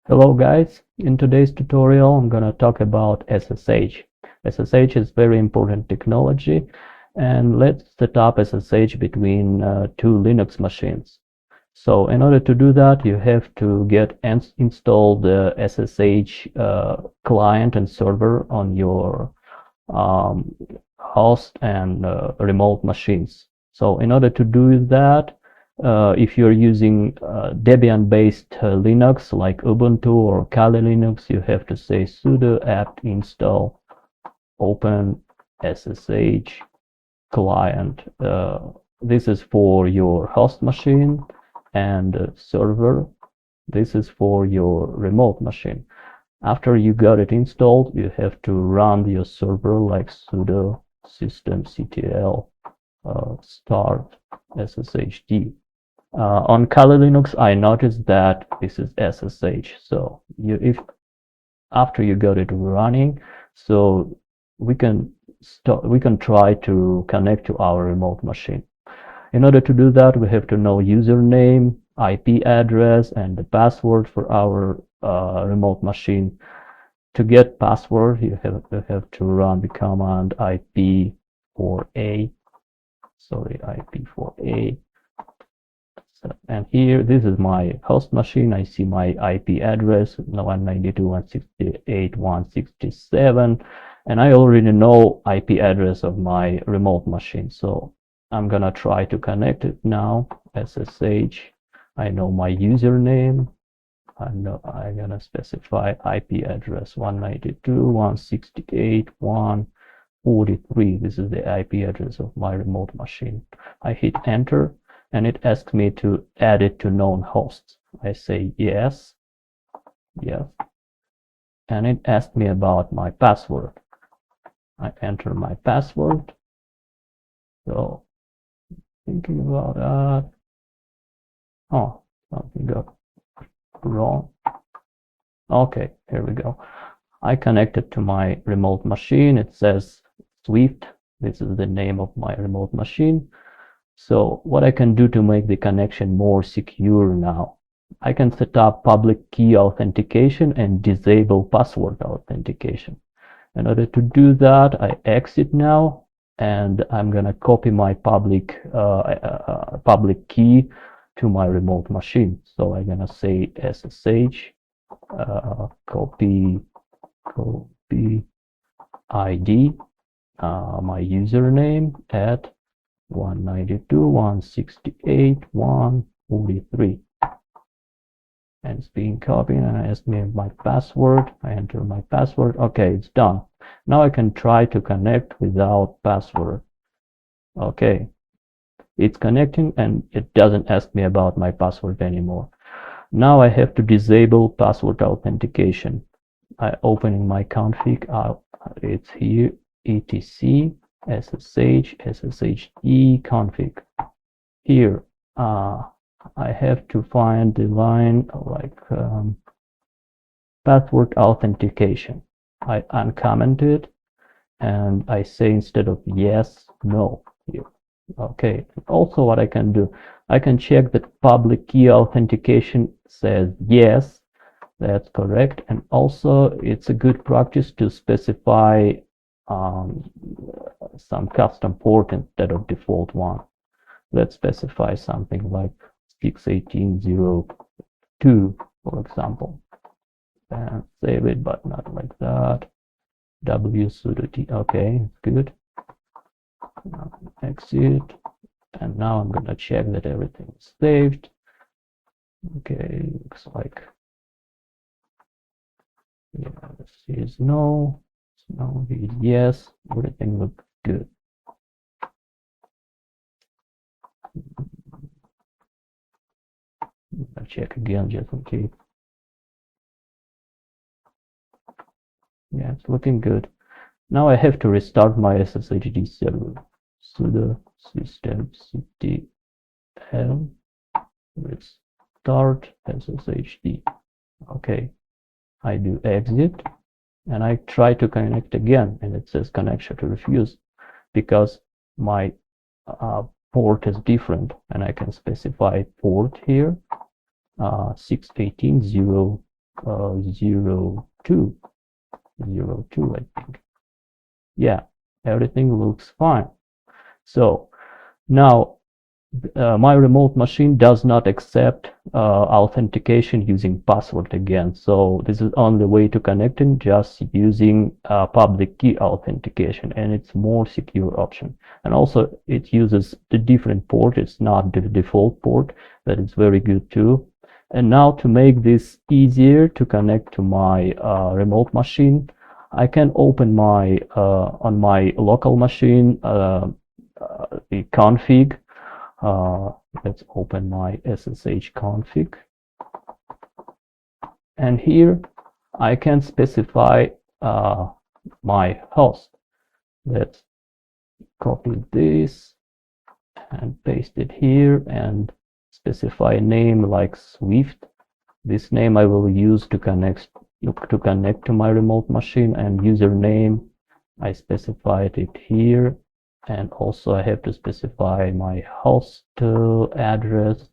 Hello guys, in today's tutorial I'm gonna talk about SSH. SSH is very important technology, and let's set up SSH between two Linux machines. So in order to do that, you have to get installed the SSH client and server on your um, host and remote machines. So in order to do that, if you're using Debian-based Linux like Ubuntu or Kali Linux, you have to say sudo apt install open SSH client. This is for your host machine, and server. This is for your remote machine. After you got it installed, you have to run your server like sudo systemctl start sshd. On Kali Linux, I noticed that this is SSH. So if after you got it running, so we can try to connect to our remote machine. In order to do that, we have to know username, IP address, and the password for our remote machine. To get password, you have to run the command IP4A. Sorry, IP4A. And here, this is my host machine. I see my IP address 192.168.167, and I already know IP address of my remote machine. So I'm gonna try to connect it now. SSH. I know my username. I'm gonna specify IP address 192.168.143. This is the IP address of my remote machine. I hit enter, and it asks me to add it to known hosts. I say yes, yes, and it asks me about my password. I enter my password. So thinking about that. Oh, something got wrong. Okay, here we go. I connected to my remote machine. It says Swift. This is the name of my remote machine. So what I can do to make the connection more secure now, I can set up public key authentication and disable password authentication. In order to do that, I exit now, and I'm gonna copy my public key to my remote machine. So I'm gonna say SSH copy ID, my username at 192.168.143, and it's being copied, and it asks me my password. I enter my password. Okay, it's done. Now I can try to connect without password. Okay, it's connecting, and it doesn't ask me about my password anymore. Now I have to disable password authentication. I opening my config. It's here, etc ssh-keygen config. Here, I have to find the line like password authentication. I uncomment it, and I say instead of yes, no here. Okay. Also, what I can do, I can check that public key authentication says yes, that's correct, and also it's a good practice to specify some custom port instead of default one. Let's specify something like 618.02, for example, and save it, but not like that. W sudo t. Okay, good. Now exit, and now I'm gonna check that everything is saved. Okay, looks like this is no. No, yes, everything looks good. I'll check again just in case. Yeah, it's looking good. Now I have to restart my SSHD server. Sudo systemctl restart SSHD. Okay, I do exit, and I try to connect again, and it says connection to refuse because my port is different, and I can specify port here, 618.0 02, I think. Yeah, everything looks fine. So now my remote machine does not accept authentication using password again. So this is only way to connecting, just using public key authentication, and it's more secure option. And also it uses the different port. It's not the default port, but it's very good too. And now to make this easier to connect to my remote machine, I can open my on my local machine the config. Let's open my SSH config, and here I can specify my host. Let's copy this and paste it here and specify a name like Swift. This name I will use to connect to my remote machine, and username I specified it here. And also I have to specify my host address.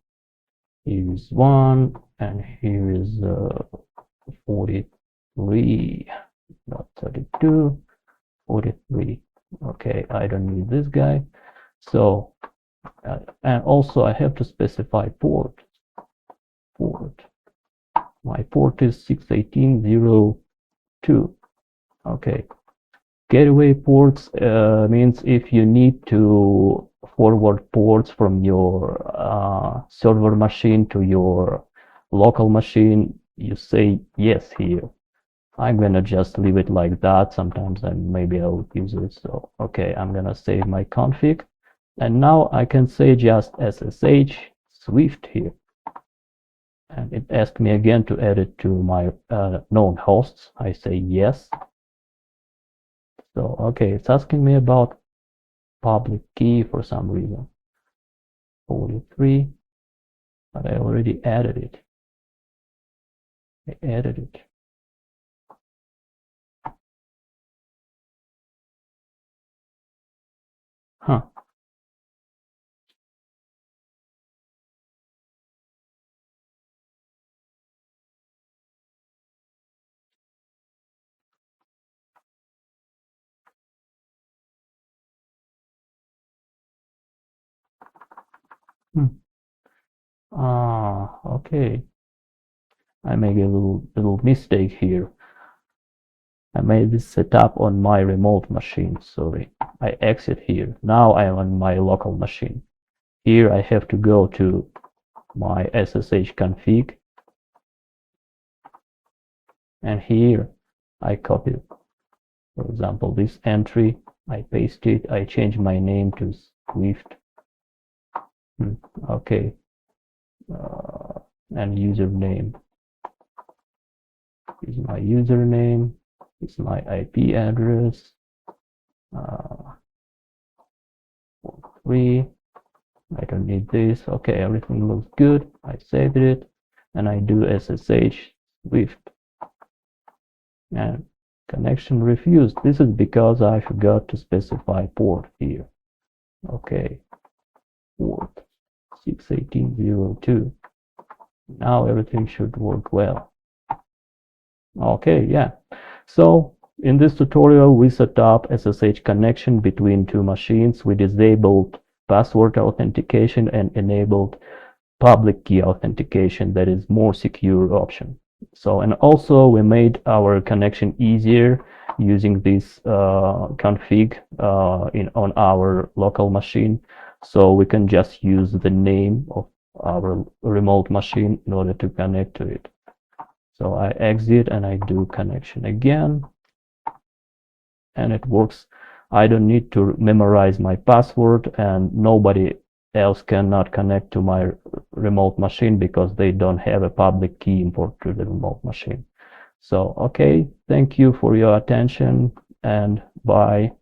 Here is 1, and here is 43, not 32, 43. Okay, I don't need this guy. So, and also I have to specify port. My port is 618.02. Okay. Gateway ports means if you need to forward ports from your server machine to your local machine, you say yes here. I'm gonna just leave it like that. Sometimes maybe I'll use it. So okay, I'm gonna save my config, and now I can say just SSH Swift here, and it asks me again to add it to my known hosts. I say yes. So, okay, it's asking me about public key for some reason. 43, but I already added it. I added it. Huh. Okay. I made a little mistake here. I made this setup on my remote machine. Sorry. I exit here. Now I am on my local machine. Here I have to go to my SSH config, and here I copy, for example, this entry. I paste it. I change my name to Swift. Okay. And username is my username. It's my IP address. 3. I don't need this. Okay, everything looks good. I saved it, and I do SSH Swift, and connection refused. This is because I forgot to specify port here. Okay, port 618.02. Now everything should work well. Okay, yeah. So in this tutorial, we set up SSH connection between two machines. We disabled password authentication and enabled public key authentication, that is more secure option. So, and also we made our connection easier using this config on our local machine. So we can just use the name of our remote machine in order to connect to it. So I exit and I do connection again, and it works. I don't need to memorize my password, and nobody else cannot connect to my remote machine because they don't have a public key import to the remote machine. So, okay, thank you for your attention, and bye.